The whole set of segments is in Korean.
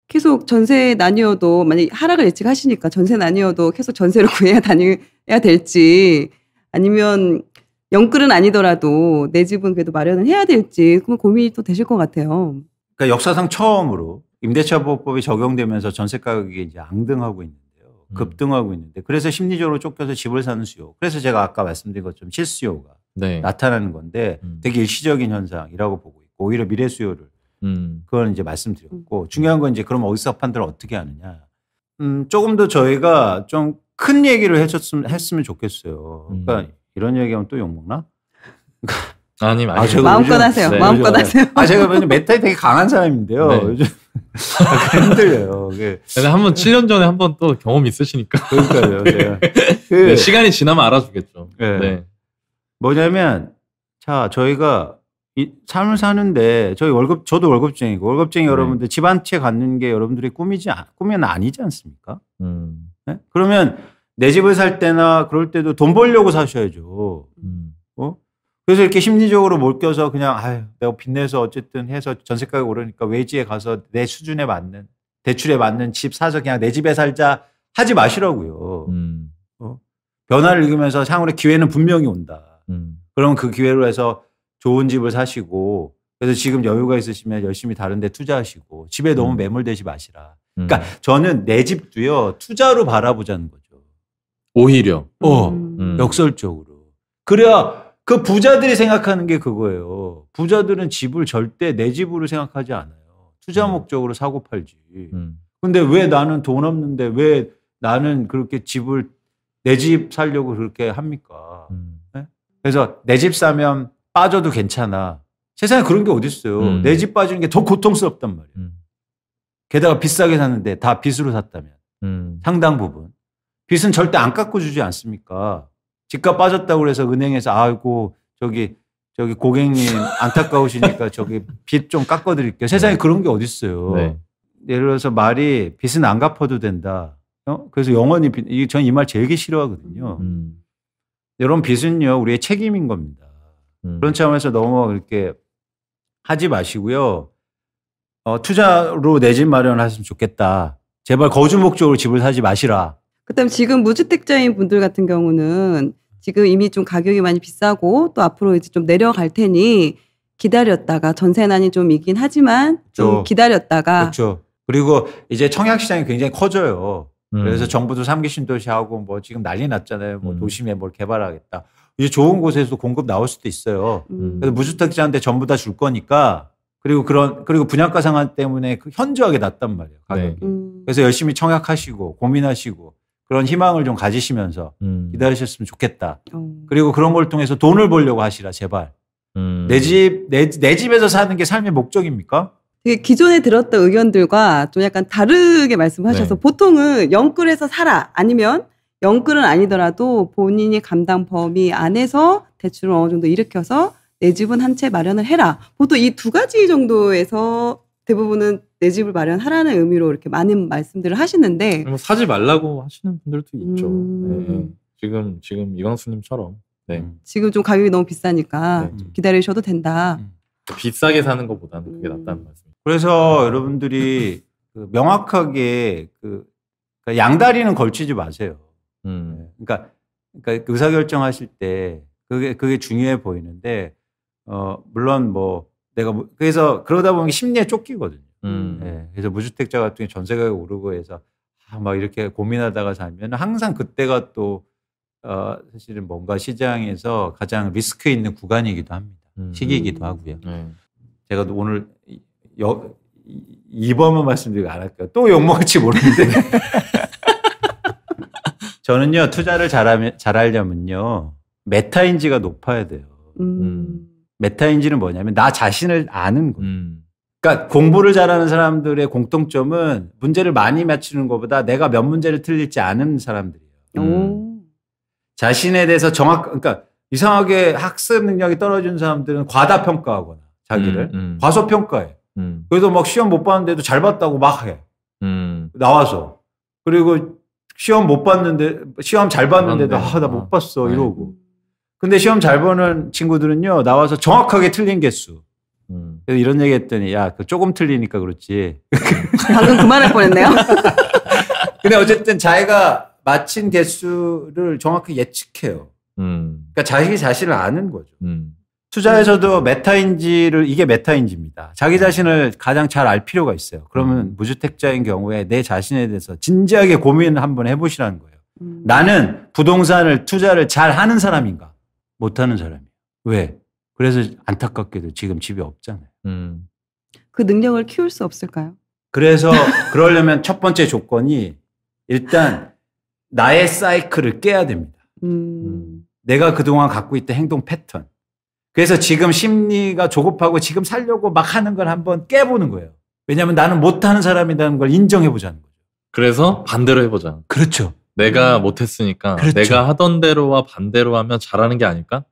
계속 전세 아니어도 만약 하락을 예측하시니까 전세 아니어도 계속 전세를 구해야 다녀야 될지 아니면 영끌은 아니더라도 내 집은 그래도 마련을 해야 될지 그럼 고민이 또 되실 것 같아요. 그러니까 역사상 처음으로 임대차 보호법이 적용되면서 전세 가격이 이제 앙등하고 있는데요. 급등하고 있는데 그래서 심리적으로 쫓겨서 집을 사는 수요. 그래서 제가 아까 말씀드린 것처럼 실수요가 네. 나타나는 건데 되게 일시적인 현상이라고 보고 있고 오히려 미래 수요를 그건 이제 말씀드렸고 중요한 건 이제 그럼 어디서 판단을 어떻게 하느냐. 조금 더 저희가 좀 큰 얘기를 했으면 좋겠어요. 그러니까 이런 얘기하면 또 욕먹나? 아니 마음껏 하세요. 네. 마음껏 하세요. 제가 멘탈이 되게 강한 사람인데요. 네. 요즘 힘들어요. 근데 한번 7년 전에 한 번 또 경험 있으시니까. 그러니까요. 제가 네, 시간이 지나면 알아주겠죠. 네. 네. 뭐냐면 자 저희가 이 삶을 사는데 저도 월급쟁이고 월급쟁이 네. 여러분들 집 한 채 갖는 게 여러분들의 꿈은 아니지 않습니까? 네? 그러면 내 집을 살 때나 그럴 때도 돈 벌려고 사셔야죠. 그래서 이렇게 심리적으로 몰껴서 그냥 내가 빚내서 어쨌든 해서 전세가가 오르니까 외지에 가서 내 수준에 맞는 대출에 맞는 집 사서 그냥 내 집에 살자 하지 마시라고요. 변화를 읽으면서 향후에 기회는 분명히 온다. 그럼 그 기회로 해서 좋은 집을 사시고 그래서 지금 여유가 있으시면 열심히 다른 데 투자하시고 집에 너무 매몰되지 마시라. 그러니까 저는 내 집도요 투자로 바라보자는 거죠. 오히려. 역설적으로. 그래야 그 부자들이 생각하는 게 그거예요. 부자들은 집을 절대 내 집으로 생각하지 않아요. 투자 목적으로 사고 팔지. 근데 왜 나는 돈 없는데 왜 나는 그렇게 집을 내 집 살려고 그렇게 합니까? 네? 그래서 내 집 사면 빠져도 괜찮아. 세상에 그런 게 어디 있어요. 내 집 빠지는 게 더 고통스럽단 말이에요. 게다가 비싸게 샀는데 다 빚으로 샀다면 상당 부분. 빚은 절대 안 깎아주지 않습니까? 집값 빠졌다고 해서 은행에서 아이고 저기 고객님 안타까우시니까 저기 빚 좀 깎아드릴게요. 세상에 그런 게 어디 있어요. 네. 예를 들어서 말이 빚은 안 갚아도 된다. 그래서 영원히 전 이 말 제일 싫어하거든요. 여러분 빚은요 우리의 책임인 겁니다. 그런 차원에서 너무 이렇게 하지 마시고요. 투자로 내 집 마련하셨으면 좋겠다. 제발 거주 목적으로 집을 사지 마시라. 그다음 지금 무주택자인 분들 같은 경우는 지금 이미 좀 가격이 많이 비싸고 또 앞으로 이제 좀 내려갈 테니 기다렸다가 전세난이 좀 있긴 하지만 좀 그렇죠. 기다렸다가 그렇죠. 그리고 이제 청약 시장이 굉장히 커져요. 그래서 정부도 3기 신도시하고 뭐 지금 난리 났잖아요. 뭐 도심에 뭘 개발하겠다. 이제 좋은 곳에서 공급 나올 수도 있어요. 그래서 무주택자한테 전부 다 줄 거니까 그리고 분양가 상한 때문에 현저하게 낮단 말이에요. 가격이. 그래서 열심히 청약하시고 고민하시고 그런 희망을 좀 가지시면서 기다리셨으면 좋겠다. 그리고 그런 걸 통해서 돈을 벌려고 하시라 제발. 내 집에서 사는 게 삶의 목적입니까? 되게 기존에 들었던 의견들과 좀 약간 다르게 말씀하셔서 네. 보통은 영끌해서 살아 아니면 영끌은 아니더라도 본인이 감당 범위 안에서 대출을 어느 정도 일으켜서 내 집은 한 채 마련을 해라. 보통 이 두 가지 정도에서 대부분은 내 집을 마련하라는 의미로 이렇게 많은 말씀들을 하시는데 사지 말라고 하시는 분들도 있죠. 네. 지금 이광수님처럼 지금 좀 가격이 너무 비싸니까 좀 기다리셔도 된다. 비싸게 사는 것보다는 그게 낫다는 말씀. 그래서 여러분들이 명확하게 그러니까 양다리는 걸치지 마세요. 그러니까 의사결정하실 때 그게 중요해 보이는데 물론 뭐 내가 그래서 그러다 보면 심리에 쫓기거든요. 네. 그래서 무주택자 같은 경우 전세가가 오르고 해서 막 이렇게 고민하다가 살면 항상 그때가 또 사실은 뭔가 시장에서 가장 리스크 있는 구간이기도 합니다. 시기이기도 하고요. 제가 오늘 2번만 말씀드리고 안 할까요? 또 욕먹을지 모르는데 저는요 투자를 잘하려면요 메타인지가 높아야 돼요. 메타인지는 뭐냐면 나 자신을 아는 거예요. 그러니까 공부를 잘하는 사람들의 공통점은 문제를 많이 맞추는 것보다 내가 몇 문제를 틀릴지 아는 사람들이에요. 자신에 대해서 그러니까 이상하게 학습 능력이 떨어지는 사람들은 과다평가하거나 자기를 과소평가해. 그래서 막 시험 못 봤는데도 잘 봤다고 막 해. 나와서. 그리고 시험 못 봤는데 시험 잘 봤는데도 나 못 봤어 이러고. 근데 시험 잘 보는 친구들은요 나와서 정확하게 틀린 개수. 그래서 이런 얘기 했더니 야, 그 조금 틀리니까 그렇지. 방금 그 말할 뻔했네요. 근데 어쨌든 자기가 마친 개수를 정확히 예측해요. 그러니까 자기 자신을 아는 거죠. 투자에서도 이게 메타인지입니다. 자기 자신을 가장 잘 알 필요가 있어요. 그러면 무주택자인 경우에 내 자신에 대해서 진지하게 고민을 한번 해보시라는 거예요. 나는 부동산을 투자를 잘 하는 사람인가? 못하는 사람이에요. 왜? 그래서 안타깝게도 지금 집이 없잖아요. 그 능력을 키울 수 없을까요? 그래서 그러려면 첫 번째 조건이 일단 나의 사이클을 깨야 됩니다. 내가 그동안 갖고 있던 행동 패턴. 그래서 지금 심리가 조급하고 지금 살려고 막 하는 걸 한번 깨보는 거예요. 왜냐하면 나는 못하는 사람이라는 걸 인정해보자는 거죠. 그래서 반대로 해보자. 그렇죠. 내가 못했으니까 그렇죠. 내가 하던 대로와 반대로 하면 잘하는 게 아닐까?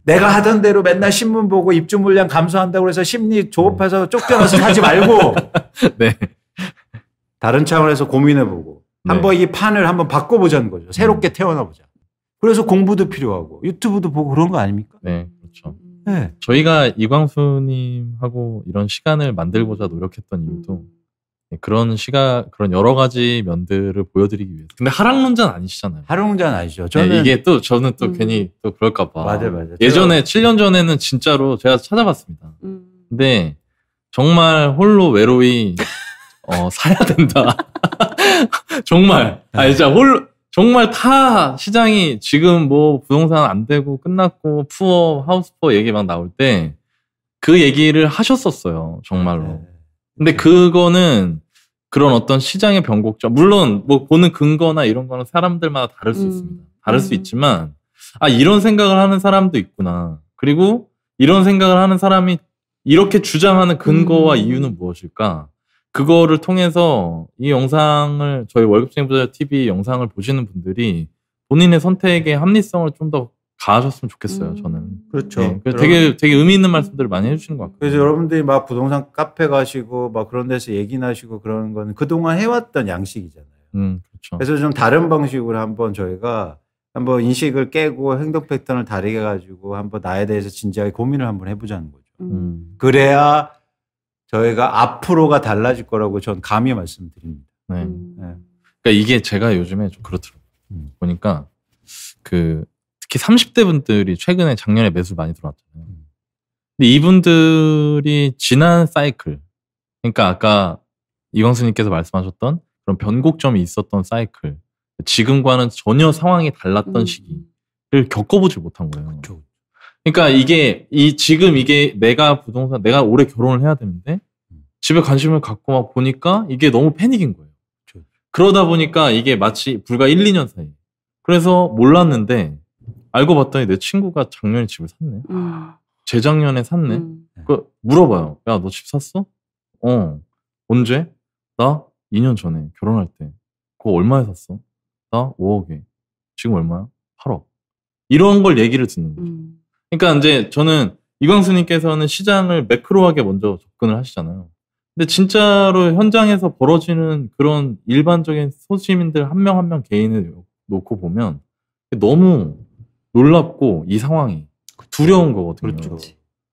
내가 하던 대로 맨날 신문 보고 입주 물량 감소한다고 해서 심리 조급해서 쫓겨나서 사지 말고 네. 다른 차원에서 고민해보고 한번 이 판을 한번 바꿔보자는 거죠. 새롭게 태어나보자. 그래서 공부도 필요하고 유튜브도 보고 그런 거 아닙니까? 네, 그렇죠. 네. 저희가 이광수님하고 이런 시간을 만들고자 노력했던 이유도 그런 여러 가지 면들을 보여드리기 위해서. 근데 하락론자는 아니시잖아요. 하락론자는 아니죠. 저는 이게 또 저는 또 괜히 또 그럴까봐. 맞아요. 예전에 7년 전에는 진짜로 제가 찾아봤습니다. 근데 정말 홀로 외로이 사야 된다. 정말. 진짜 정말 타 시장이 지금 뭐 부동산 안 되고 끝났고 푸어, 하우스푸어 얘기 막 나올 때 그 얘기를 하셨었어요. 정말로. 근데 그거는 그런 어떤 시장의 변곡점. 물론 뭐 보는 근거나 이런 거는 사람들마다 다를 수 있습니다. 다를 수 있지만 이런 생각을 하는 사람도 있구나. 그리고 이런 생각을 하는 사람이 이렇게 주장하는 근거와 이유는 무엇일까? 그거를 통해서 이 영상을 저희 월급쟁이 부자 TV 영상을 보시는 분들이 본인의 선택의 합리성을 좀 더 가하셨으면 좋겠어요. 저는. 그렇죠. 네, 되게 의미 있는 말씀들을 많이 해주시는 것 같아요. 그래서 여러분들이 막 부동산 카페 가시고 막 그런 데서 얘기 나시고 그러는 거는 그동안 해왔던 양식이잖아요. 그렇죠. 그래서 좀 다른 방식으로 한번 저희가 한번 인식을 깨고 행동 패턴을 다르게 가지고 한번 나에 대해서 진지하게 고민을 한번 해보자는 거죠. 그래야 저희가 앞으로가 달라질 거라고 전 감히 말씀드립니다. 네. 그러니까 이게 제가 요즘에 좀 그렇더라고요. 보니까 특히 30대 분들이 최근에 작년에 매수 많이 들어왔잖아요. 근데 이분들이 지난 사이클, 그러니까 아까 이광수님께서 말씀하셨던 그런 변곡점이 있었던 사이클, 지금과는 전혀 상황이 달랐던 시기를 겪어보질 못한 거예요. 그러니까 지금 내가 올해 결혼을 해야 되는데 집에 관심을 갖고 막 보니까 이게 너무 패닉인 거예요. 그러다 보니까 이게 마치 불과 1, 2년 사이. 그래서 몰랐는데 알고 봤더니 내 친구가 작년에 집을 샀네. 재작년에 샀네. 물어봐요. 야, 너 집 샀어? 언제? 나 2년 전에 결혼할 때. 그거 얼마에 샀어? 나 5억에. 지금 얼마야? 8억. 이런 걸 얘기를 듣는 거죠. 그러니까 이제 저는 이광수님께서는 시장을 매크로하게 먼저 접근을 하시잖아요. 근데 진짜로 현장에서 벌어지는 그런 일반적인 소시민들 한 명 한 명 개인을 놓고 보면 너무 놀랍고 이 상황이 두려운 거거든요. 그렇죠.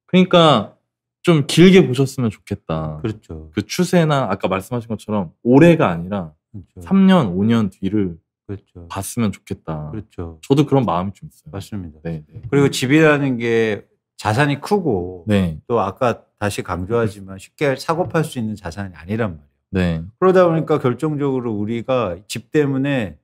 그러니까 좀 길게 보셨으면 좋겠다. 그렇죠. 그 추세나 아까 말씀하신 것처럼 올해가 아니라 그렇죠. 3년, 5년 뒤를 그렇죠. 봤으면 좋겠다. 그렇죠. 저도 그런 마음이 좀 있어요. 맞습니다. 네. 그리고 집이라는 게 자산이 크고 네. 또 아까 다시 강조하지만 쉽게 사고 팔 수 있는 자산이 아니란 말이에요. 네. 그러다 보니까 결정적으로 우리가 집 때문에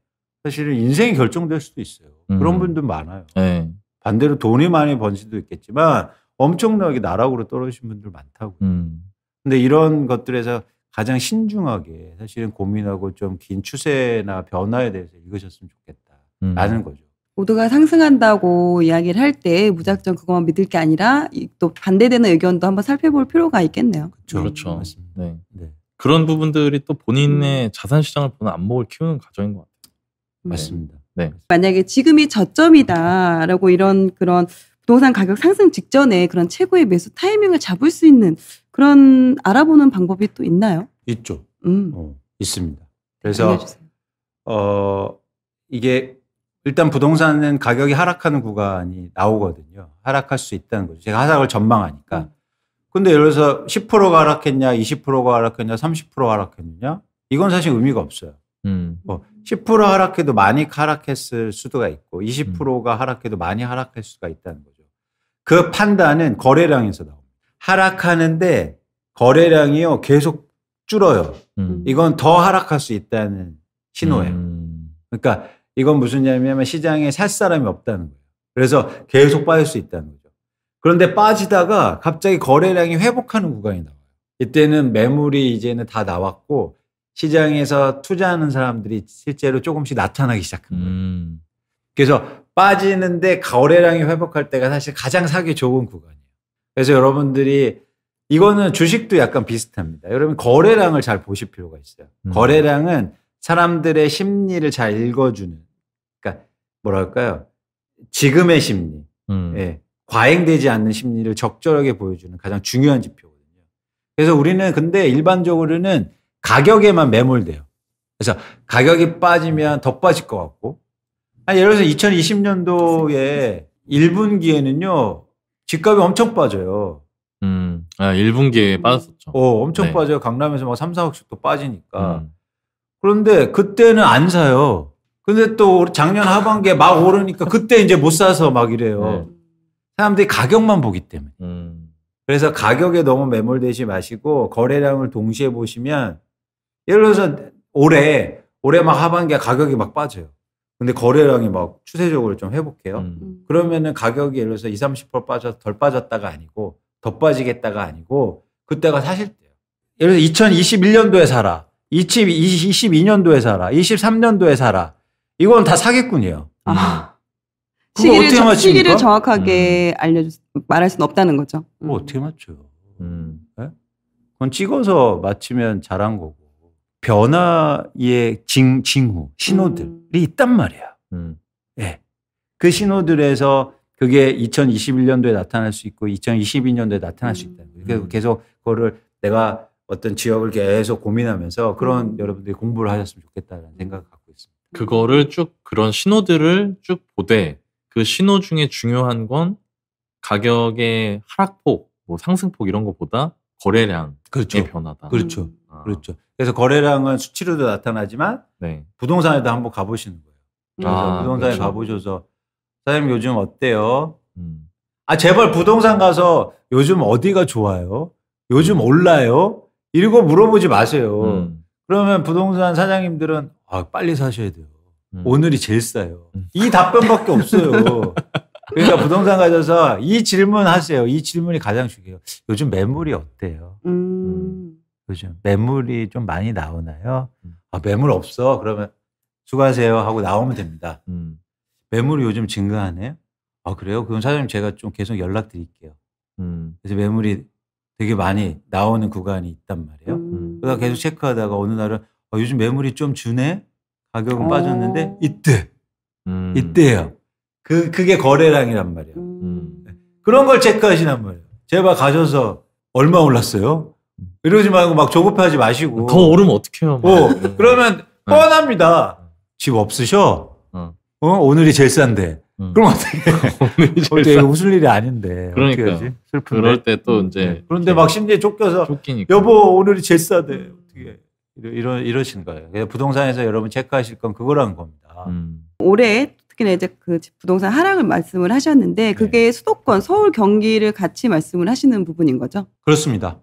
사실은 인생이 결정될 수도 있어요. 그런 분들 많아요. 네. 반대로 돈이 많이 번 수도 있겠지만 엄청나게 나락으로 떨어지신 분들 많다고. 근데 이런 것들에서 가장 신중하게 사실은 고민하고 좀 긴 추세나 변화에 대해서 읽으셨으면 좋겠다라는 거죠. 모두가 상승한다고 이야기를 할 때 무작정 그것만 믿을 게 아니라 또 반대되는 의견도 한번 살펴볼 필요가 있겠네요. 그렇죠. 맞습니다. 네. 그런 부분들이 또 본인의 자산 시장을 보는 안목을 키우는 과정인 것 같아요. 맞습니다. 네. 만약에 지금이 저점이다라고 이런 그런 부동산 가격 상승 직전에 그런 최고의 매수 타이밍을 잡을 수 있는 그런 알아보는 방법이 또 있나요? 있죠. 있습니다. 그래서 알려주세요. 이게 일단 부동산은 가격이 하락하는 구간이 나오거든요. 하락할 수 있다는 거죠. 제가 하락을 전망하니까. 근데 예를 들어서 10%가 하락했냐, 20%가 하락했냐, 30%가 하락했느냐? 이건 사실 의미가 없어요. 10% 하락해도 많이 하락했을 수도가 있고 20%가 하락해도 많이 하락할 수가 있다는 거죠. 그 판단은 거래량에서 나옵니다. 하락하는데 거래량이요 계속 줄어요. 이건 더 하락할 수 있다는 신호예요. 그러니까 이건 무슨 얘기냐면 시장에 살 사람이 없다는 거예요. 그래서 계속 빠질 수 있다는 거죠. 그런데 빠지다가 갑자기 거래량이 회복하는 구간이 나와요. 이때는 매물이 이제는 다 나왔고 시장에서 투자하는 사람들이 실제로 조금씩 나타나기 시작한 거예요. 그래서 빠지는데 거래량이 회복할 때가 사실 가장 사기 좋은 구간이에요. 그래서 여러분들이 이거는 주식도 약간 비슷합니다. 여러분 거래량을 잘 보실 필요가 있어요. 거래량은 사람들의 심리를 잘 읽어주는, 그러니까 뭐랄까요? 지금의 심리, 예, 과잉되지 않는 심리를 적절하게 보여주는 가장 중요한 지표거든요. 그래서 우리는 근데 일반적으로는 가격에만 매몰돼요. 그래서 가격이 빠지면 더 빠질 것 같고, 예를 들어서 2020년도에 1분기에는요 집값이 엄청 빠져요. 1분기에 빠졌었죠. 엄청 네. 빠져요. 강남에서 막 3, 4억씩 또 빠지니까. 그런데 그때는 안 사요. 근데 또 작년 하반기에 막 오르니까 그때 이제 못 사서 막 이래요. 사람들이 가격만 보기 때문에. 그래서 가격에 너무 매몰되지 마시고 거래량을 동시에 보시면 예를 들어서 올해 막 하반기에 가격이 막 빠져요. 근데 거래량이 막 추세적으로 좀 회복해요. 그러면은 가격이 예를 들어서 20, 30% 빠져서 덜 빠졌다가 아니고 더 빠지겠다가 아니고 그때가 사실 때예요. 예를 들어서 2021년도에 사라. 2022년도에 사라. 23년도에 사라. 이건 다 사기꾼이에요. 시기를 정확하게 말할 수는 없다는 거죠. 어떻게 맞춰요? 네? 그건 찍어서 맞추면 잘한 거고. 변화의 징후, 신호들이 있단 말이야. 네. 그 신호들에서 그게 2021년도에 나타날 수 있고 2022년도에 나타날 수 있다는 거예요. 그래서 계속 그거를 내가 어떤 지역을 계속 고민하면서 그런 여러분들이 공부를 하셨으면 좋겠다는 생각을 갖고 있습니다. 그거를 쭉 그런 신호들을 쭉 보되 그 신호 중에 중요한 건 가격의 하락폭, 뭐 상승폭 이런 것보다 거래량의 그렇죠. 변화다. 그렇죠. 그렇죠. 그래서 거래량은 수치로도 나타나지만 네. 부동산에도 한번 가보시는 거예요. 그래서 부동산에 그렇죠. 가보셔서 사장님 요즘 어때요? 제발 부동산 가서 요즘 어디가 좋아요? 요즘 올라요? 이러고 물어보지 마세요. 그러면 부동산 사장님들은 빨리 사셔야 돼요. 오늘이 제일 싸요. 이 답변밖에 없어요. 그러니까 부동산 가셔서 이 질문 하세요. 이 질문이 가장 중요해요. 요즘 매물이 어때요? 요즘 매물이 좀 많이 나오나요? 매물 없어. 그러면 수고하세요 하고 나오면 됩니다. 매물이 요즘 증가하네요? 그래요? 그럼 사장님 제가 좀 계속 연락드릴게요. 그래서 매물이 되게 많이 나오는 구간이 있단 말이에요. 그러다 계속 체크하다가 어느 날은 요즘 매물이 좀 주네? 가격은 빠졌는데 이때예요. 그게 거래량이란 말이에요. 그런 걸 체크하시란 말이에요. 제발 가셔서 얼마 올랐어요? 이러지 말고 막 조급해하지 마시고. 더 오르면 어떡해요? 그러면 뻔합니다. 집 없으셔? 오늘이 제일 싼데. 그럼 어떻게 해? 웃을 일이 아닌데. 그러니까. 어떻게 하지? 슬픈데. 그럴 때 또 이제. 그런데 막 심지어 쫓겨서. 쫓기니까. 여보, 오늘이 제일 싸대. 어떻게 이러시는 거예요. 그래서 부동산에서 여러분 체크하실 건 그거라는 겁니다. 올해 특히나 이제 그 부동산 하락을 말씀을 하셨는데 그게 수도권, 서울, 경기를 같이 말씀을 하시는 부분인 거죠? 그렇습니다.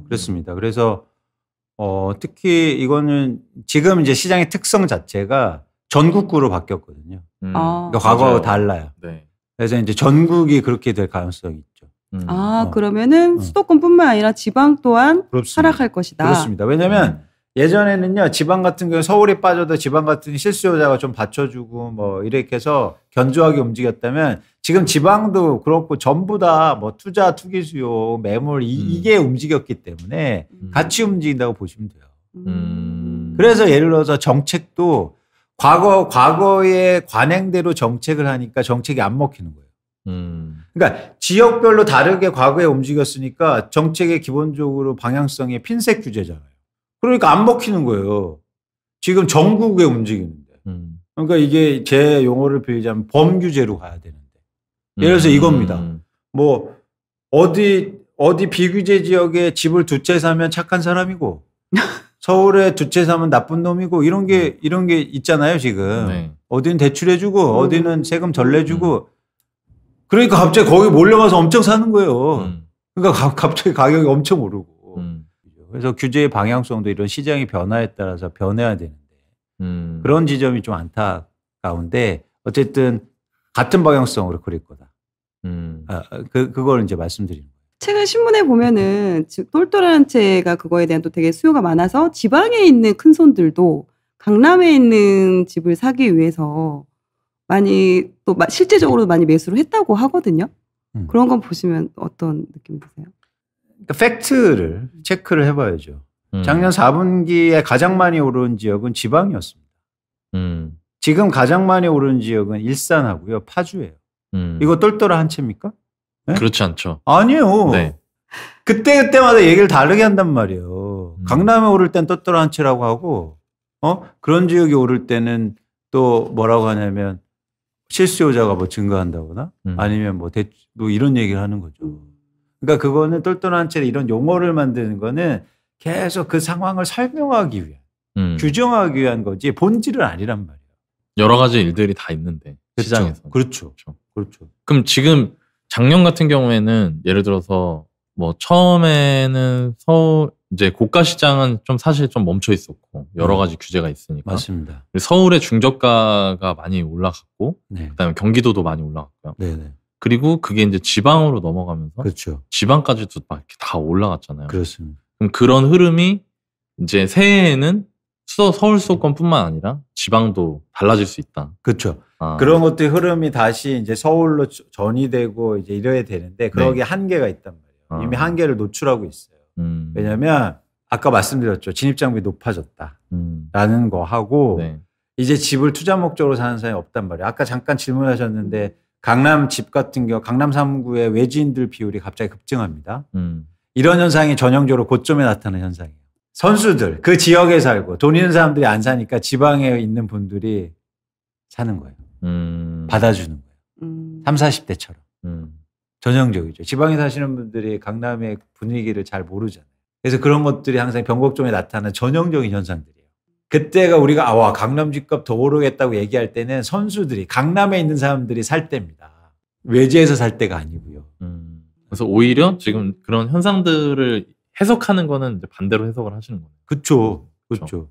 그렇습니다. 그래서 특히 이거는 지금 이제 시장의 특성 자체가 전국구로 바뀌었거든요. 그러니까 과거하고 달라요. 네. 그래서 이제 전국이 그렇게 될 가능성이 있죠. 그러면은 수도권뿐만 아니라 지방 또한 그렇습니다. 하락할 것이다. 그렇습니다. 왜냐하면 예전에는요, 지방 같은 경우 서울이 빠져도 지방 같은 실수요자가 좀 받쳐주고 뭐 이렇게 해서 견조하게 움직였다면 지금 지방도 그렇고 전부 다 뭐 투자, 투기 수요, 매물 이게 움직였기 때문에 같이 움직인다고 보시면 돼요. 그래서 예를 들어서 정책도 과거의 관행대로 정책을 하니까 정책이 안 먹히는 거예요. 그러니까 지역별로 다르게 과거에 움직였으니까 정책의 기본적으로 방향성이 핀셋 규제잖아요. 그러니까 안 먹히는 거예요. 지금 전국에 움직이는데. 그러니까 이게 제 용어를 빌리자면 범규제로 가야 되는데. 예를 들어서 이겁니다. 뭐 어디 어디 비규제 지역에 집을 2채 사면 착한 사람이고 서울에 2채 사면 나쁜 놈이고 이런 게 있잖아요, 지금. 네. 어디는 대출해주고 어디는 세금 덜 내주고 그러니까 갑자기 거기 몰려가서 엄청 사는 거예요. 그러니까 갑자기 가격이 엄청 오르고. 그래서 규제의 방향성도 이런 시장의 변화에 따라서 변해야 되는데 그런 지점이 좀 안타까운데 어쨌든 같은 방향성으로 그릴 거다. 그걸 이제 말씀드리는 거예요. 최근 신문에 보면은 똘똘한 한 채가 그거에 대한 또 되게 수요가 많아서 지방에 있는 큰 손들도 강남에 있는 집을 사기 위해서 많이 또 실제적으로 많이 매수를 했다고 하거든요. 그런 건 보시면 어떤 느낌 드세요? 그러니까 팩트를 체크를 해봐야죠. 작년 4분기에 가장 많이 오른 지역은 지방이었습니다. 지금 가장 많이 오른 지역은 일산하고요, 파주예요. 이거 똘똘한 한 채입니까? 네? 그렇지 않죠. 아니에요. 네. 그때마다 얘기를 다르게 한단 말이에요. 강남에 오를 땐 똘똘한 한 채라고 하고, 그런 지역이 오를 때는 또 뭐라고 하냐면 실수요자가 뭐 증가한다거나 아니면 뭐 이런 얘기를 하는 거죠. 그러니까 그거는 똘똘한 한 채 이런 용어를 만드는 거는 계속 그 상황을 설명하기 위한, 규정하기 위한 거지 본질은 아니란 말이에요. 여러 가지 일들이 다 있는데 그렇죠. 시장에서. 그렇죠. 그럼 지금 작년 같은 경우에는 예를 들어서 뭐 처음에는 서울 이제 고가 시장은 좀 사실 좀 멈춰 있었고 여러 가지 규제가 있으니까. 맞습니다. 서울의 중저가가 많이 올라갔고 네. 그다음에 경기도도 많이 올라갔고요. 네네. 그리고 그게 이제 지방으로 넘어가면서 그렇죠. 지방까지도 막 이렇게 다 올라갔잖아요. 그렇습니다. 그럼 그런 흐름이 이제 새해에는 서울 수도권뿐만 아니라 지방도 달라질 수 있다. 그렇죠. 그런 것들 흐름이 다시 이제 서울로 전이되고 이제 이래야 되는데 거기에 한계가 있단 말이에요. 이미 한계를 노출하고 있어요. 왜냐하면 아까 말씀드렸죠. 진입장벽이 높아졌다라는 거 하고 이제 집을 투자 목적으로 사는 사람이 없단 말이에요. 아까 잠깐 질문하셨는데 강남 집 같은 경우 강남 3구의 외지인들 비율이 갑자기 급증합니다. 이런 현상이 전형적으로 고점에 나타나는 현상이에요. 선수들 그 지역에 살고 돈 있는 사람들이 안 사니까 지방에 있는 분들이 사는 거예요. 받아주는 거예요. 30, 40대처럼. 전형적이죠. 지방에 사시는 분들이 강남의 분위기를 잘 모르잖아요. 그래서 그런 것들이 항상 변곡점에 나타나는 전형적인 현상들이에요. 그때가 우리가 와 강남 집값 더 오르겠다고 얘기할 때는 선수들이 강남에 있는 사람들이 살 때입니다. 외지에서 살 때가 아니고요. 그래서 그래서 지금 그런 현상들을 해석하는 거는 이제 반대로 해석을 하시는 거예요. 그렇죠.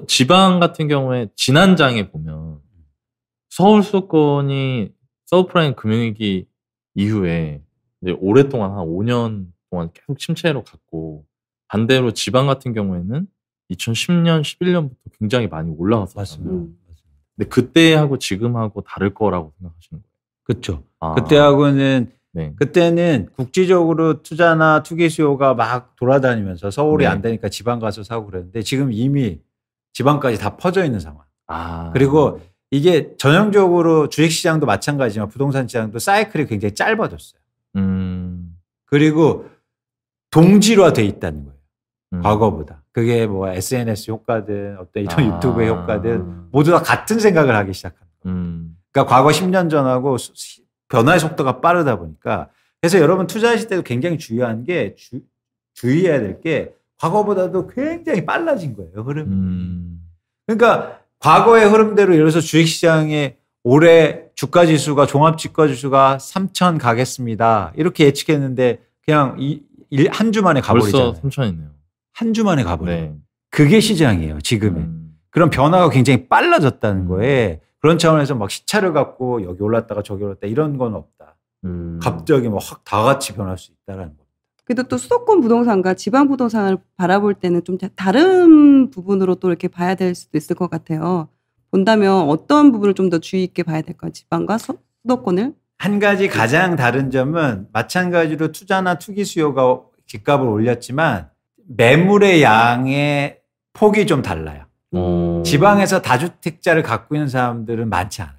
지방 같은 경우에 지난장에 보면 서울 수도권이 서브프라임 금융위기 이후에 이제 오랫동안 한 5년 동안 계속 침체로 갔고 반대로 지방 같은 경우에는 2010년, 11년부터 굉장히 많이 올라갔었어요. 맞습니다. 근데 그때하고 지금하고 다를 거라고 생각하시는 거예요? 그렇죠. 그때하고는 그때는 국지적으로 투자나 투기 수요가 막 돌아다니면서 서울이 안 되니까 지방 가서 사고 그랬는데 지금 이미 지방까지 다 퍼져 있는 상황. 그리고 이게 전형적으로 주식시장도 마찬가지지만 부동산 시장도 사이클이 굉장히 짧아졌어요. 그리고 동질화돼 있다는 거예요. 과거보다. 그게 뭐 SNS 효과든 어떤 이런 유튜브의 효과든 모두 다 같은 생각을 하기 시작합니다. 그러니까 과거 10년 전하고 변화의 속도가 빠르다 보니까 그래서 여러분 투자하실 때도 굉장히 중요한 게 주의해야 될 게 과거보다도 굉장히 빨라진 거예요. 흐름이. 그러니까 과거의 흐름대로 예를 들어서 주식시장에 올해 주가지수가 종합주가지수가 3,000 가겠습니다. 이렇게 예측했는데 그냥 한 주 만에 가버리잖아요. 벌써 3,000이네요. 한 주 만에 가버려요. 그게 시장이에요. 지금의. 그런 변화가 굉장히 빨라졌다는 거에 그런 차원에서 막 시차를 갖고 여기 올랐다가 저기 올랐다 이런 건 없다. 갑자기 뭐 확 다 같이 변할 수 있다라는 거. 그래도 또 수도권 부동산과 지방 부동산을 바라볼 때는 좀 다른 부분으로 또 이렇게 봐야 될 수도 있을 것 같아요. 본다면 어떤 부분을 좀 더 주의 있게 봐야 될까요? 지방과 수도권을? 한 가지 가장 다른 점은 마찬가지로 투자나 투기 수요가 집값을 올렸지만 매물의 양의 폭이 좀 달라요. 지방에서 다주택자를 갖고 있는 사람들은 많지 않아요.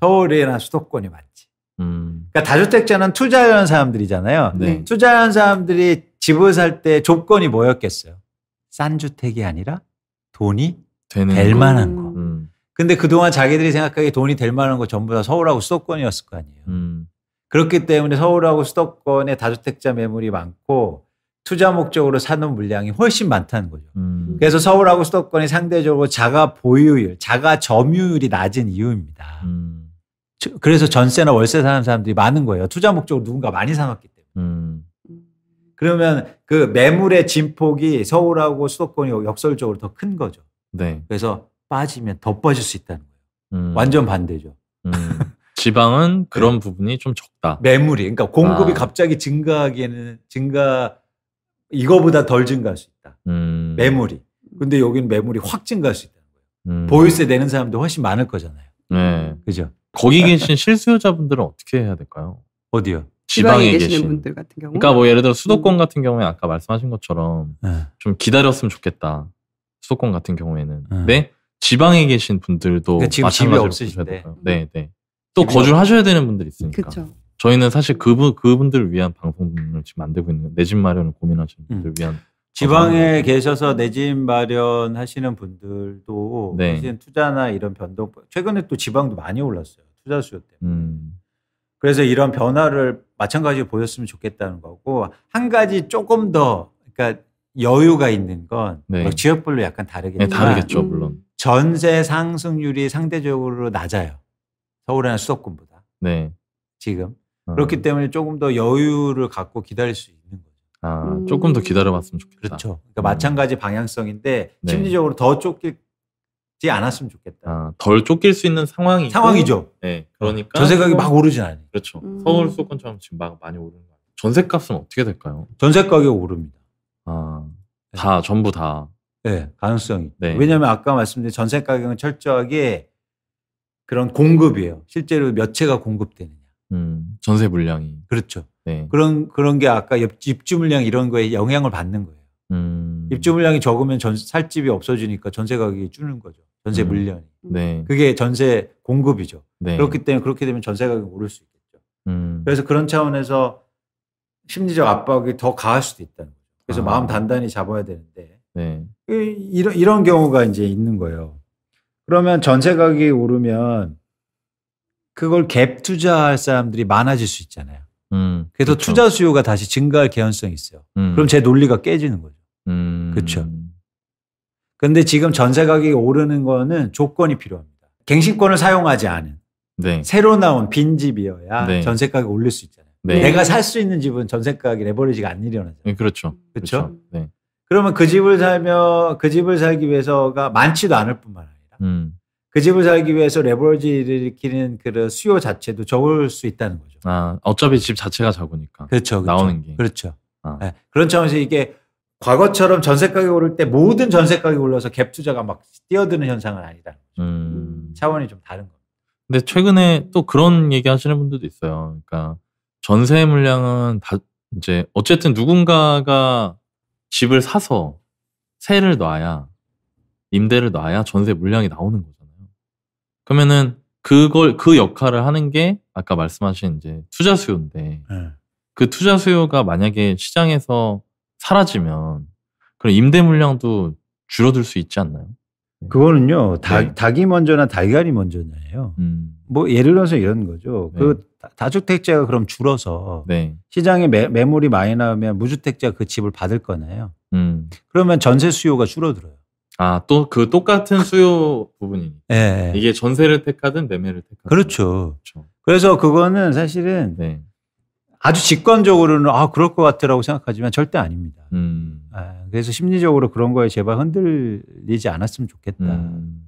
서울이나 수도권이 많지. 그러니까 다주택자는 투자하는 사람들이잖아요. 투자하는 사람들이 집을 살 때 조건이 뭐였겠어요? 싼 주택이 아니라 돈이 될 만한 거. 근데 그동안 자기들이 생각하기에 돈이 될 만한 거 전부 다 서울하고 수도권이었을 거 아니에요. 그렇기 때문에 서울하고 수도권에 다주택자 매물이 많고 투자 목적으로 사는 물량이 훨씬 많다는 거죠. 그래서 서울하고 수도권이 상대적으로 자가 보유율, 자가 점유율이 낮은 이유입니다. 그래서 전세나 월세 사는 사람들이 많은 거예요. 투자 목적으로 누군가 많이 사놨기 때문에. 그러면 그 매물의 진폭이 서울하고 수도권이 역설적으로 더 큰 거죠. 네. 그래서 빠지면 더 빠질 수 있다는 거예요. 완전 반대죠. 지방은 그런 네. 부분이 좀 적다. 매물이. 그러니까 공급이 갑자기 증가하기에는 이거보다 덜 증가할 수 있다. 매물이. 근데 여기는 매물이 확 증가할 수 있다는 거예요. 보유세 내는 사람도 훨씬 많을 거잖아요. 네. 그죠? 거기 계신 실수요자분들은 어떻게 해야 될까요? 어디요? 지방에 계시는 분들 같은 경우. 그러니까 뭐 예를 들어 수도권 같은 경우에 아까 말씀하신 것처럼 좀 기다렸으면 좋겠다. 수도권 같은 경우에는. 근데 지방에 계신 분들도 그러니까 지금 집이 없으신데. 네, 네. 또 거주를 하셔야 되는 분들이 있으니까. 그쵸. 저희는 사실 그분들을 위한 방송을 지금 만들고 있는 내 집 마련을 고민하시는 분들 위한. 지방에 계셔서 내 집 마련하시는 분들도 네. 사실 투자나 이런 변동 최근에 또 지방도 많이 올랐어요. 투자 수요 때문에. 그래서 이런 변화를 마찬가지로 보였으면 좋겠다는 거고 한 가지 조금 더 그러니까 여유가 있는 건 네. 지역별로 약간 다르겠지만 네, 다르겠죠 물론. 전세 상승률이 상대적으로 낮아요. 서울이나 수도권보다. 네. 지금. 그렇기 때문에 조금 더 여유를 갖고 기다릴 수 있는 거죠. 조금 더 기다려봤으면 좋겠다. 그렇죠. 그러니까 마찬가지 방향성인데 네. 심리적으로 더 쫓기지 않았으면 좋겠다. 덜 쫓길 수 있는 상황이죠. 네. 그러니까 전세가격이 막 오르진 않아요. 그렇죠. 서울 수도권처럼 지금 막 많이 오르는 거예요. 전세값은 어떻게 될까요? 전세가격 오릅니다. 다 전부 다. 네, 가능성이. 네. 왜냐하면 아까 말씀드린 전세가격은 철저하게 그런 공급이에요. 실제로 몇 채가 공급되느냐. 전세 물량이. 그렇죠. 네. 그런 게 아까 입주 물량 이런 거에 영향을 받는 거예요. 입주 물량이 적으면 살 집이 없어지니까 전세 가격이 주는 거죠. 전세 물량이. 네. 그게 전세 공급이죠. 네. 그렇기 때문에 그렇게 되면 전세 가격이 오를 수 있겠죠. 그래서 그런 차원에서 심리적 압박이 더 가할 수도 있다는 거죠. 그래서 마음 단단히 잡아야 되는데 네. 이런 경우가 이제 있는 거예요. 그러면 전세 가격이 오르면 그걸 갭 투자할 사람들이 많아질 수 있잖아요. 그래서 그렇죠. 투자 수요가 다시 증가할 개연성이 있어요. 그럼 제 논리가 깨지는 거죠. 그렇죠. 그런데 지금 전세 가격이 오르는 거는 조건이 필요합니다. 갱신권을 사용하지 않은 네. 새로 나온 빈집이어야 네. 전세 가격이 올릴 수 있잖아요. 네. 내가 살 수 있는 집은 전세 가격이 레버리지가 안 일어나잖아요. 네, 그렇죠. 그렇죠. 네. 그러면 그 집을 살기 위해서가 많지도 않을 뿐만 아니라 그 집을 살기 위해서 레버리지를 일으키는 그 수요 자체도 적을 수 있다는 거죠. 어차피 집 자체가 작으니까. 그렇죠. 나오는 게. 그렇죠. 네. 그런 차원에서 이게 과거처럼 전세 가격이 오를 때 모든 전세 가격이 올라서 갭 투자가 막 뛰어드는 현상은 아니다는 거죠. 차원이 좀 다른 겁니다. 근데 최근에 또 그런 얘기 하시는 분들도 있어요. 그러니까 전세 물량은 다 이제 어쨌든 누군가가 집을 사서 세를 놔야 임대를 놔야 전세 물량이 나오는 거잖아요. 그러면은 그 역할을 하는 게 아까 말씀하신 이제 투자 수요인데 그 투자 수요가 만약에 시장에서 사라지면 그럼 임대 물량도 줄어들 수 있지 않나요? 네. 그거는요. 닭이 먼저나 달걀이 먼저냐예요. 뭐 예를 들어서 이런 거죠. 네. 그 다주택자가 그럼 줄어서 네. 시장에 매물이 많이 나오면 무주택자가 그 집을 받을 거나요. 그러면 전세 수요가 줄어들어요. 또 그 똑같은 수요 부분이니까. 네. 이게 전세를 택하든 매매를 택하든. 그렇죠. 그래서 그거는 사실은 네. 아주 직관적으로는 그럴 것 같으라고 생각하지만 절대 아닙니다. 그래서 심리적으로 그런 거에 제발 흔들리지 않았으면 좋겠다.